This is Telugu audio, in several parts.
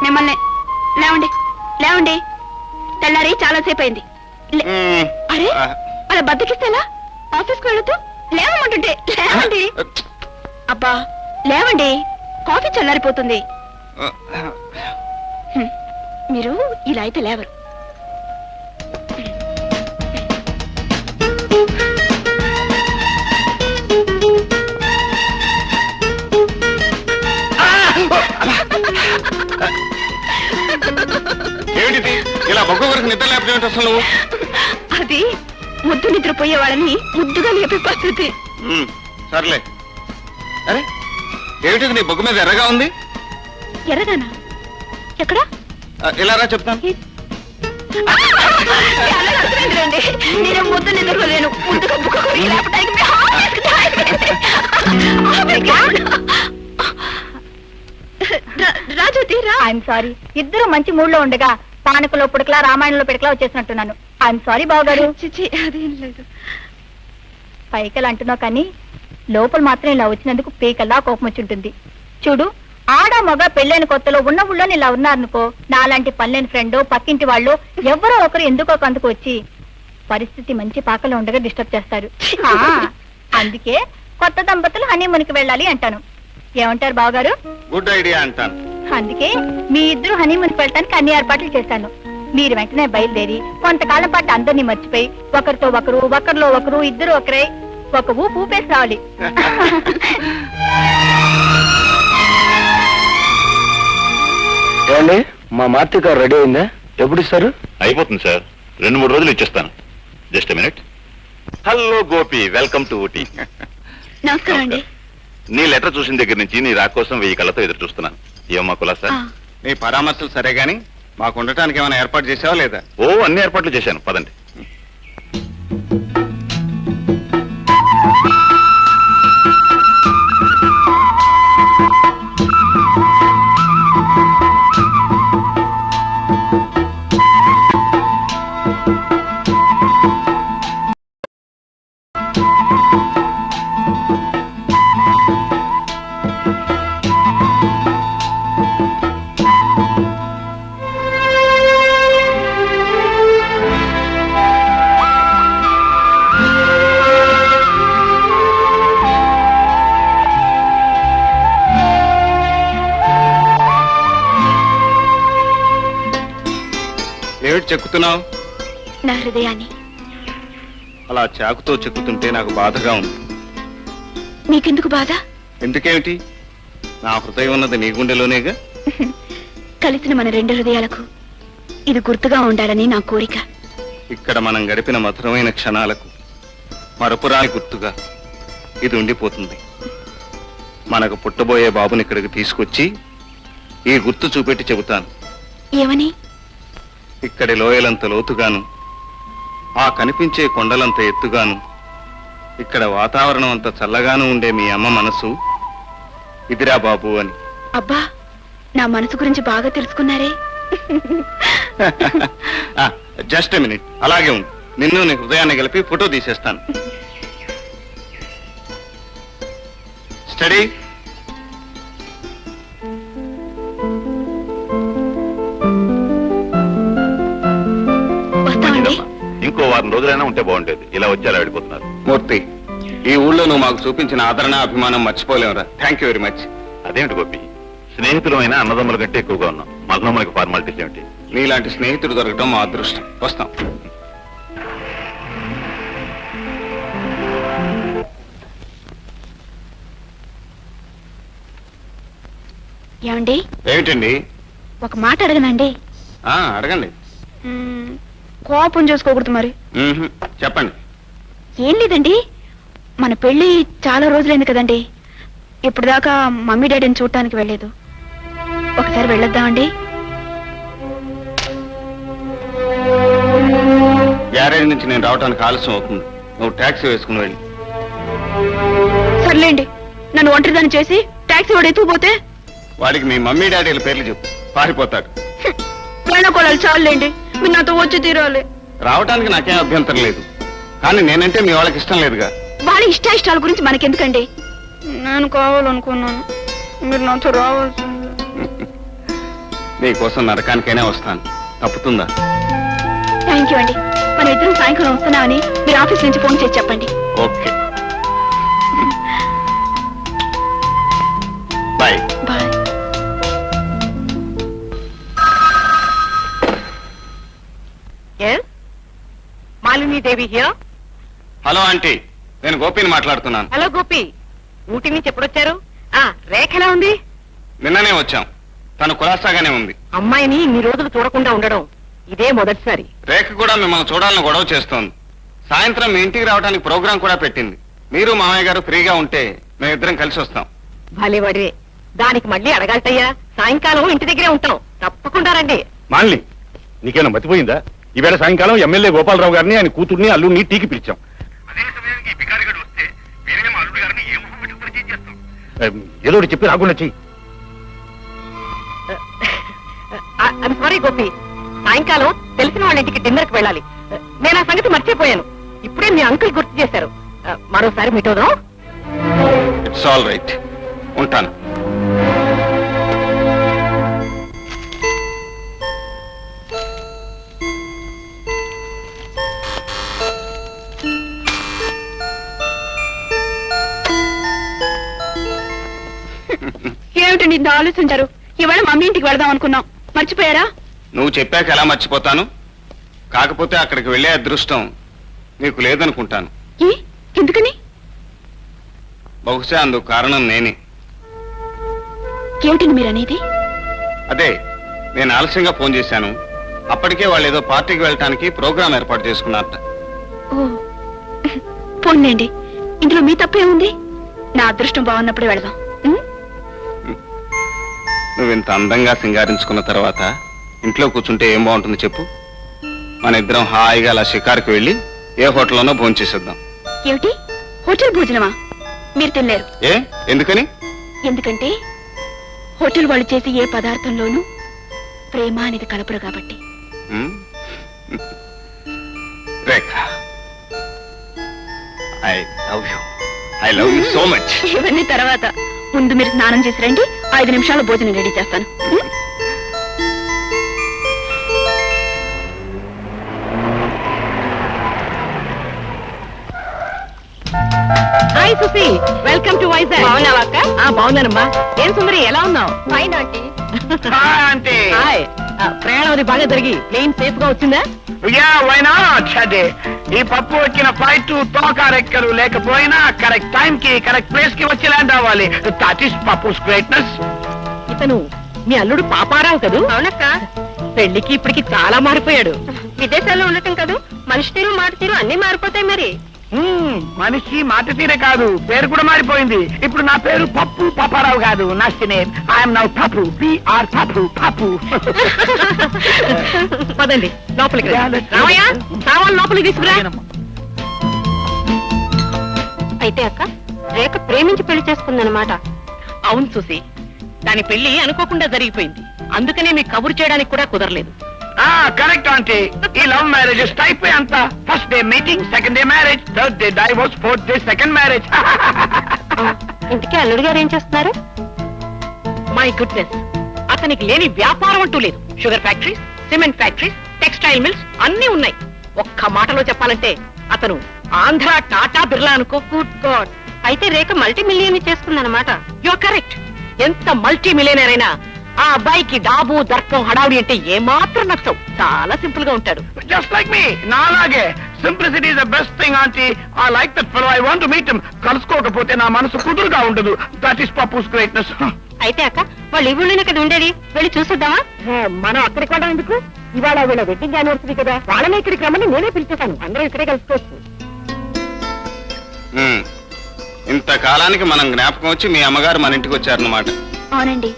మిమ్మల్ని లేవండి లేవండి, తెల్లారి చాలాసేపు అయింది. అరే అలా బద్దకిస్తేలా? ఆఫీస్కి వెళుతూ లేవమంటుంటే లేవండి. అబ్బా లేవండి, కాఫీ చల్లారిపోతుంది. మీరు ఇలా అయితే లేవరు. ఏమిటి ఇలా బొగ్గ వరకు నిద్ర లేకపోతే అసలు? అది ముద్దు నిద్రపోయే వాళ్ళని ముద్దుగా లేపే పద్ధతి. సర్లే. అరే ఏమిటి నీ బొగ్గు మీద ఎర్రగా ఉంది? ఎర్రగానా? ఎక్కడ? ఇలా రా చెప్తాను. నేను ముద్దు నిద్రపోలేను, ముద్దుగా బుక్క రాజోతి రా. ఐఎమ్ సారీ, ఇద్దరు మంచి మూడ్ లో ఉండగా పానకలో పుడకలా రామాయణంలో పిడకలా వచ్చేసినట్టున్నాను. ఐఎమ్ సారీ బావగారు. అదేం లేదు. పైకలు అంటున్నావు కానీ లోపల మాత్రం ఇలా వచ్చినందుకు పీకల్లా కోపం వచ్చి ఉంటుంది. చూడు, ఆడ మగ పెళ్ళైన కొత్తలో ఉన్న ఊళ్ళో ఇలా ఉన్నారనుకో, నాలాంటి పనిలేని ఫ్రెండ్ పక్కింటి వాళ్ళు ఎవరో ఒకరు ఎందుకో అందుకు వచ్చి పరిస్థితి మంచి పాకలో ఉండగా డిస్టర్బ్ చేస్తారు. అందుకే కొత్త దంపతులు హనీమూన్కి వెళ్ళాలి అంటాను. ఏమంటారు బావగారు? గుడ్ ఐడియా అంటాను. అందుకే మీ ఇద్దరు హనీమూన్కి వెళ్ళటానికి అన్ని ఏర్పాట్లు చేశాను. మీరు వెంటనే బయలుదేరి కొంతకాలం పాటు అందరినీ మర్చిపోయి ఒకరితో ఒకరు, ఒకరిలో ఒకరు, ఇద్దరు ఒకరే ఒక ఊపు ఊపేసి రావాలి. ఏమండి, మా మార్తి కారు రెడీ అయిందా? ఎప్పుడు ఇస్తారు? అయిపోతుంది సార్, 2-3 రోజులు ఇచ్చేస్తాను. Just minute. Hello Gopi, welcome to Ooty. నమస్కారం అండి. నీ లెటర్ చూసిన దగ్గర నుంచి నీ రా కోసం 1000 కళ్ళతో ఎదురు చూస్తున్నాను. ఏమమ్మా కులాసా? నీ పరామర్శలు సరే గాని మాకు ఉండటానికి ఏమైనా ఏర్పాటు చేసావా లేదా? అన్ని ఏర్పాట్లు చేశాను, పదండి. ఏమిటి చెక్కుతున్నావు? నా హృదయాన్ని. అలా చాకుతో చెక్కుతుంటే నాకు బాధగా ఉంది. మీకెందుకు బాధ? ఎందుకేమిటి? నా హృదయం ఉన్నది నీ గుండెలోనేగా. కలిసిన మన 2 హృదయాలకు ఇది గుర్తుగా ఉండాలని నా కోరిక. ఇక్కడ మనం గడిపిన మధురమైన క్షణాలకు మరపురాని గుర్తుగా ఇది ఉండిపోతుంది. మనకు పుట్టబోయే బాబుని ఇక్కడికి తీసుకొచ్చి ఈ గుర్తు చూపెట్టి చెబుతాను. ఏమని? ఇక్కడి లోయలంత లోతుగాను, ఆ కనిపించే కొండలంత ఎత్తుగాను, ఇక్కడ వాతావరణం అంత చల్లగాను ఉండే మీ అమ్మ మనసు ఇదిరా బాబు అని. అబ్బా, నా మనసు గురించి బాగా తెలుసుకున్నారే. జస్ట్ మినిట్, అలాగే ఉంది. నిన్ను నీ హృదయాన్ని కలిపి ఫోటో తీసేస్తాను. స్టడీ. ఇంకో 1 రోజులైనా ఉంటే బాగుండేది. ఇలా వచ్చి అలా వెళ్ళిపోతున్నారు. మూర్తి, ఈ ఊళ్ళో నువ్వు మాకు చూపించిన ఆదరణ, అభిమానం మర్చిపోలేవురా. Thank you very much. అదేమిటి గోపి, స్నేహితులమైన అన్నదమ్ముల కంటే ఎక్కువగా ఉన్నాం. మళ్ళీ మనకి ఫార్మాలిటీస్ ఏమిటి? నీలాంటి స్నేహితుడు దొరకటం మా అదృష్టం. వస్తాం. ఏమండి? ఏమిటండి? ఒక మాట అడగనండి. అడగండి. కోపం చేసుకోకూడదు మరి. చెప్పండి. ఏం లేదండి, మన పెళ్లి చాలా రోజులైంది కదండి. ఇప్పుడు దాకా మమ్మీ డాడీని చూడటానికి వెళ్ళలేదు. ఒకసారి వెళ్ళొద్దామండి? గ్యారేజ్ నుంచి నేను రావడానికి ఆలస్యం అవుతుంది. నువ్వు టాక్సీ వేసుకుని వెళ్ళి. సర్లేండి, నన్ను ఒంటరిదాన్ని చేసి టాక్సీ వాడు ఎత్తుకుపోతే? వాడికి మీ మమ్మీ డాడీల పేర్లు చెప్పు, పారిపోతాడు. వేణుకోళాలు చాలండి, మీరు నాతో వచ్చి తీరాలి. రావడానికి నాకేం అభ్యంతరం లేదు, కానీ నేనంటే మీ వాళ్ళకి ఇష్టం లేదుగా. వాళ్ళ ఇష్టాయిష్టాల గురించి మనకెందుకండి? నేను కావాలనుకున్నాను, మీరు నాతో రావాల్సింది. నీకోసం నరకానికైనా వస్తాను. తప్పుతుందా? థ్యాంక్ యూ అండి. మన ఇద్దరం సాయంకాలం వస్తున్నామని మీరు ఆఫీస్ నుంచి ఫోన్ చేసి చెప్పండి. Okay, bye. Bye. Malinidevi here. Hello aunty, నేను గోపిని మాట్లాడుతున్నాను. హలో గోపి, ఊటీ నుంచి ఎప్పుడొచ్చారు? రేఖ ఎలా ఉంది? నిన్ననే వచ్చాం. తను కులాసాగానే ఉంది. అమ్మాయిని ఇన్ని రోజులు చూడకుండా ఉండడం ఇదే మొదటిసారి. రేఖ కూడా మిమ్మల్ని చూడాలని గొడవ చేస్తోంది. సాయంత్రం మీ ఇంటికి రావడానికి ప్రోగ్రాం కూడా పెట్టింది. మీరు మామయ్య గారు ఫ్రీగా ఉంటే మేమిద్దరం కలిసి వస్తాం. భలే వడివే, దానికి మళ్ళీ అడగాలటయ్యా. సాయంకాలం ఇంటి దగ్గరే ఉంటాం, తప్పకుండా రండి. మాన్లీ, నీకేనా మతిపోయిందా? ఈవేళ సాయంకాలం ఎమ్మెల్యే గోపాలరావు గారిని ఆయన కూతుర్ని అల్లుడిని టీకి పిలిచాం. ఏదో ఒకటి చెప్పి రాకుండా చెయ్యి. సారీ గోపి, సాయంకాలం తెలిసిన వాళ్ళ ఇంటికి డిన్నర్కి వెళ్ళాలి. నేను ఆ సంగతి మర్చిపోయాను. ఇప్పుడే మీ అంకుల్ గుర్తు చేశారు. మరోసారి మీట్ అవుదాం. ఇట్స్ ఆల్ రైట్, ఉంటాను. ఏమిటండి ఇంత ఆలోచించారు? ఇవాళ మమ్మీ ఇంటికి వెళదాం అనుకున్నాం, మర్చిపోయారా? నువ్వు చెప్పాక ఎలా మర్చిపోతాను? కాకపోతే అక్కడికి వెళ్ళే అదృష్టం నీకు లేదనుకుంటాను. ఏ, ఎందుకని? బహుశా అందుకు కారణం నేనే. ఏమిటండి మీరు అనేది? అదే, నేను ఆలస్యంగా ఫోన్ చేశాను. అప్పటికే వాళ్ళు ఏదో పార్టీకి వెళ్ళటానికి ప్రోగ్రాం ఏర్పాటు చేసుకున్నారట. ఓ, పోన్లేండి, ఇందులో మీ తప్పే ఉంది. నా అదృష్టం బాగున్నప్పుడే వెళదాం. ఉం? నువ్వు ఇంత అందంగా సింగారించుకున్న తర్వాత ఇంట్లో కూర్చుంటే ఏం బాగుంటుంది చెప్పు? మన ఇద్దరం హాయిగా అలా షికారుకి వెళ్ళి ఏ హోటల్లోనో భోంచేసేద్దాం. ఏమిటి, హోటల్ భోజనమా? మీరు తినలేరు. ఏ, ఎందుకని? ఎందుకంటే హోటల్ వాళ్ళు చేసే ఏ పదార్థంలోనూ ప్రేమ అనేది కలపరు కాబట్టి. ఉమ్? Rekha, I love you so much. ఇవన్నీ తర్వాత, ముందు మీరు స్నానం చేసి రండి, 5 నిమిషాల్లో భోజనం రెడీ చేస్తాను. ఉం? Hi Susi, welcome to Vizag. బాగున్నావా అక్క? బాగున్నానమ్మా. ఏం సుందరి, ఎలా ఉన్నావు? Fine aunty. హాయ్. ప్రయాణం అది బాగా జరిగి ప్లేన్ సేఫ్ గా వచ్చిందా? అదే ఈ పప్పు వచ్చిన ఫ్లైట్ తోక రెక్కలు లేకపోయినా కరెక్ట్ టైం కి కరెక్ట్ ప్లేస్ కి వచ్చి ల్యాండ్ అవ్వాలి. That is Pappu's greatness. ఇతను మీ అల్లుడు పాపారావు కదూ? అవునక్క. పెళ్లికి ఇప్పటికి చాలా మారిపోయాడు. విదేశాల్లో ఉండటం కదూ, మనిషి తీరు మాట తీరు అన్ని మారిపోతాయి మరి. మనిషి మాట తీరే కాదు, పేరు కూడా మారిపోయింది. ఇప్పుడు నా పేరు పప్పు పాపారావు కాదు, నా నేమ్ ఐఎమ్ నౌ పప్పు, పిఆర్ పప్పు పప్పు. పదండి లోపలికి. రామయ్య, సామాన్ లోపలికి తీసుకురా. అయితే అక్క, రేఖ ప్రేమించి పెళ్లి చేసుకుందనమాట. అవును చూసి, దాని పెళ్లి అనుకోకుండా జరిగిపోయింది. అందుకనే మీకు కబురు చేయడానికి కూడా కుదరలేదు. Correct aunty. ఈ లవ్ మ్యారేజెస్ టైప్ అంత first day meeting, second day marriage, third day divorce, fourth day second marriage. ఇంతకీ అల్లుడు గారు ఏం చేస్తున్నారు? మై గుడ్నెస్, అతనికి లేని వ్యాపారం అంటూ లేదు. Sugar factories, cement factories, textile mills అన్ని ఉన్నాయి. ఒక్క మాటలో చెప్పాలంటే అతను ఆంధ్ర టాటా బిర్లా అనుకో. గుడ్ గాడ్, అయితే రేఖ మల్టీ మిలియన్ చేసుకుందన్నమాట. You are correct. ఎంత మల్టీ మిలియనర్ అయినా ఆ అబ్బాయికి డాబు దర్పం హడావుడి అంటే ఏమాత్రం నచ్చవు. చాలా సింపుల్ గా ఉంటాడు. జస్ట్ లైక్ మీ, నాలాగే. Simplicity is the best thing aunty. I like that fellow. I want to meet him. కలుసుకోకపోతే నా మనసు కుదురుగా ఉండదు. That is Pappu's greatness. అయితే అక్క, వాళ్ళు ఈ ఊళ్ళోనే కదా ఉండేది, వెళ్ళి చూసేద్దామా? మనం అక్కడికి వెళ్ళడం ఎందుకు? ఇవాళ వీళ్ళ వెడ్డింగ్ యానివర్సరీ కదా, వాళ్ళనే ఇక్కడికి రమ్మని నేనే పిలిచేశాను. అందరూ ఇక్కడే కలుసుకోవచ్చు. ఇంతకాలానికి మనం జ్ఞాపకం వచ్చి మీ అమ్మగారు మన ఇంటికి వచ్చారన్నమాట. అవునండి,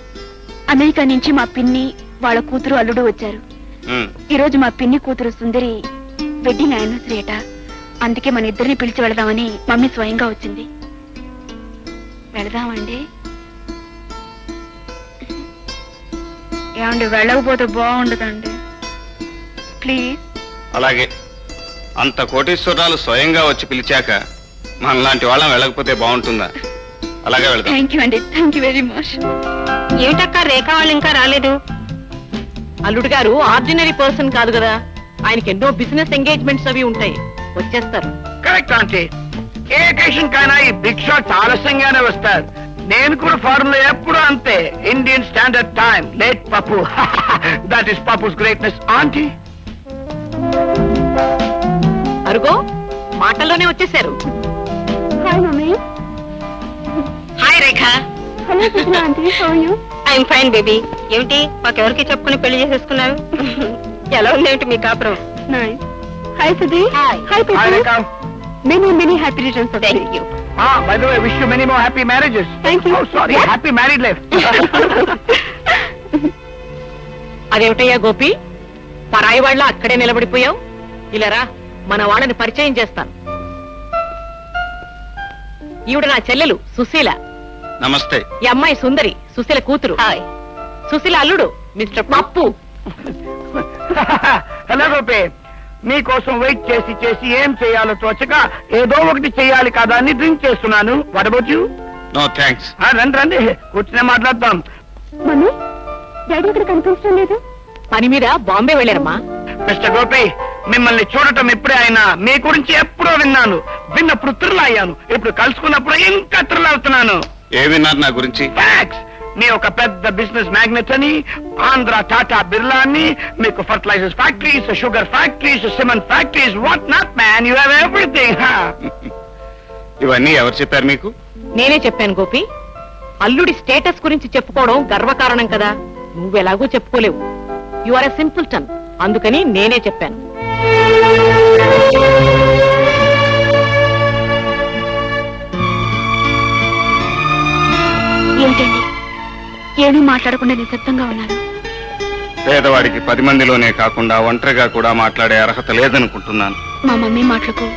అమెరికా నుంచి మా పిన్ని వాళ్ళ కూతురు అల్లుడు వచ్చారు. ఈ రోజు మా పిన్ని కూతురు సుందరి వెడ్డింగ్ యానివర్సరీ అట. అందుకే మన ఇద్దరిని పిలిచి వెళదామని మమ్మీ స్వయంగా వచ్చింది. వెళదామండి? ఏమండి, వెళ్ళకపోతే బాగుండదండి, ప్లీజ్. అలాగే, అంత కోటీశ్వరాలు స్వయంగా వచ్చి పిలిచాక మనలాంటి వాళ్ళం వెళ్ళకపోతే బాగుంటుందా? అలాగే వెళ్దాం. థ్యాంక్ యూ అండి, థ్యాంక్ యూ వెరీ మచ్. ఏమిటక్క, రేఖ వాళ్ళు ఇంకా రాలేదు? అల్లుడు గారు ఆర్డినరీ పర్సన్ కాదు కదా, ఆయనకి ఎన్నో బిజినెస్ ఎంగేజ్మెంట్స్ అవి ఉంటాయి, వచ్చేస్తారు. Correct aunty. ఏ అకేషన్ కైనా ఈ బిగ్ షాట్ ఆలస్యంగానే వస్తారు. నేను కూడా ఫారెన్ లో ఎప్పుడు అంతే. Indian standard time, late Pappu. That is Pappu's greatness aunty. అరుగో మాటల్లోనే వచ్చేసారు. Hi mummy. Hi Rekha. Hello Krishna aunty, how are you? I'm fine baby. ఏమిటి మాకెవరికి చెప్పుకుని పెళ్లి చేసేసుకున్నారు? ఎలా ఉందేమిటి మీ కాపురం? Nice. Hi Sudhi. Hi Hi, people. Rekha. Many happy returns of the day. Thank you. By the way, wish you many more happy marriages. Thank you. Oh, sorry, What? happy married life. అదేమిటయ్యా గోపి, పరాయి వాళ్ళ అక్కడే నిలబడిపోయావు? ఇలారా, మన వాళ్ళని పరిచయం చేస్తాను. ఈవిడ నా చెల్లెలు సుశీల. నమస్తే. ఈ అమ్మాయి సుందరి, సుశీల కూతురు. హాయ్. సుశీల అల్లుడు మిస్టర్ పప్పు. హలో గోపే, మీకోసం వెయిట్ చేసి చేసి ఏం చేయాలో తోచక ఏదో ఒకటి చేయాలి కదా అని డ్రింక్ చేస్తున్నాను. What about you? No thanks. రండి రండి, కూర్చునే మాట్లాడతాం. మమ్మీ, డాడీ ఇక్కడ కనిపించడం లేదు. పని మీద బాంబే వెళ్ళారమ్మా. మిస్టర్ గోపి, మిమ్మల్ని చూడటం ఇప్పుడే అయినా మీ గురించి ఎప్పుడో విన్నాను. విన్నప్పుడు థ్రిల్ అయ్యాను. ఇప్పుడు కలుసుకున్నప్పుడు ఇంకా థ్రిల్ అవుతున్నాను. ఏ విన్నారు నా గురించి? ఫ్యాక్ట్స్. మీ ఒక పెద్ద బిజినెస్ మ్యాగ్నెట్ అని, ఆంధ్ర టాటా బిర్లా అని, మీకు fertilisers factories, sugar factories, cement factories, what not man, you have everything. ఇవన్నీ ఎవరు చెప్పారు మీకు? నేనే చెప్పాను గోపి. అల్లుడి స్టేటస్ గురించి చెప్పుకోవడం గర్వకారణం కదా, నువ్వెలాగూ చెప్పుకోలేవు. యు ఆర్ ఎ సింపుల్ టన్, అందుకని నేనే చెప్పాను. ఏంటండి, ఏమీ మాట్లాడకుండా నిశ్శబ్దంగా ఉన్నారు? పేదవాడికి 10 మందిలోనే కాకుండా ఒంటరిగా కూడా మాట్లాడే అర్హత లేదనుకుంటున్నాను. మా మమ్మీ మాటలకు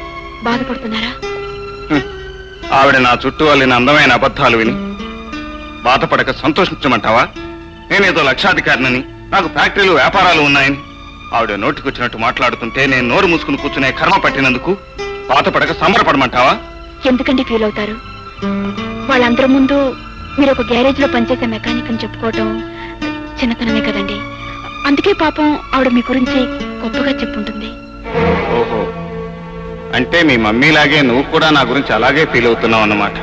బాధపడుతున్నారా? హ్మ్. ఆవిడ నా చుట్టూ అల్లిన అందమైన అబద్ధాలు విని బాధపడక సంతోషించమంటావా? నేనేదో లక్షాధికారినని, నాకు ఫ్యాక్టరీలు వ్యాపారాలు ఉన్నాయని ఆవిడ నోటికొచ్చినట్టు మాట్లాడుతుంటే నేను నోరు మూసుకుని కూర్చునే కర్మ పట్టినందుకు బాధపడక సంబరపడమంటావా? ఎందుకండి ఫీల్ అవుతారు? వాళ్ళందరి ముందు మీరు ఒక గ్యారేజ్ లో పనిచేసే మెకానిక్ అని చెప్పుకోవటం చిన్నతనమే కదండి. అందుకే పాపం ఆవిడ మీ గురించి గొప్పగా చెప్పుంటుంది. ఓహో, అంటే మీ మమ్మీలాగే నువ్వు కూడా నా గురించి అలాగే ఫీల్ అవుతున్నావు అన్నమాట.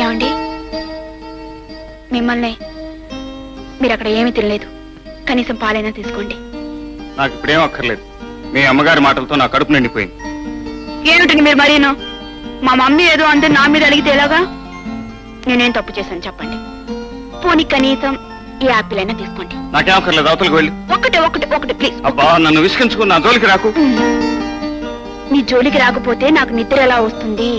ఏమండి, మిమ్మల్ని మీరు అక్కడ ఏమీ తినలేదు, కనీసం పాలైనా తీసుకోండి. నాకు ఇప్పుడేం అక్కర్లేదు. మీ అమ్మగారి మాటలతో నా కడుపు నిండిపోయింది. ఏమిటండి మీరు మరీను? మా మమ్మీ ఏదో అంతే నా మీద అడిగితే ఎలాగా? నేనేం తప్పు చేశాను చెప్పండి. పోనీ కనీసం ఈ యాపిల్ అయినా తీసుకోండి. నాకేం అక్కర్లేదు, అవతలకు వెళ్ళి. ఒకటి ఒకటి ఒకటి ప్లీజ్. అబ్బా, నన్ను విసిగించుకుని నా జోలికి రాకు. నీ జోలికి రాకపోతే నాకు నిద్ర ఎలా వస్తుంది?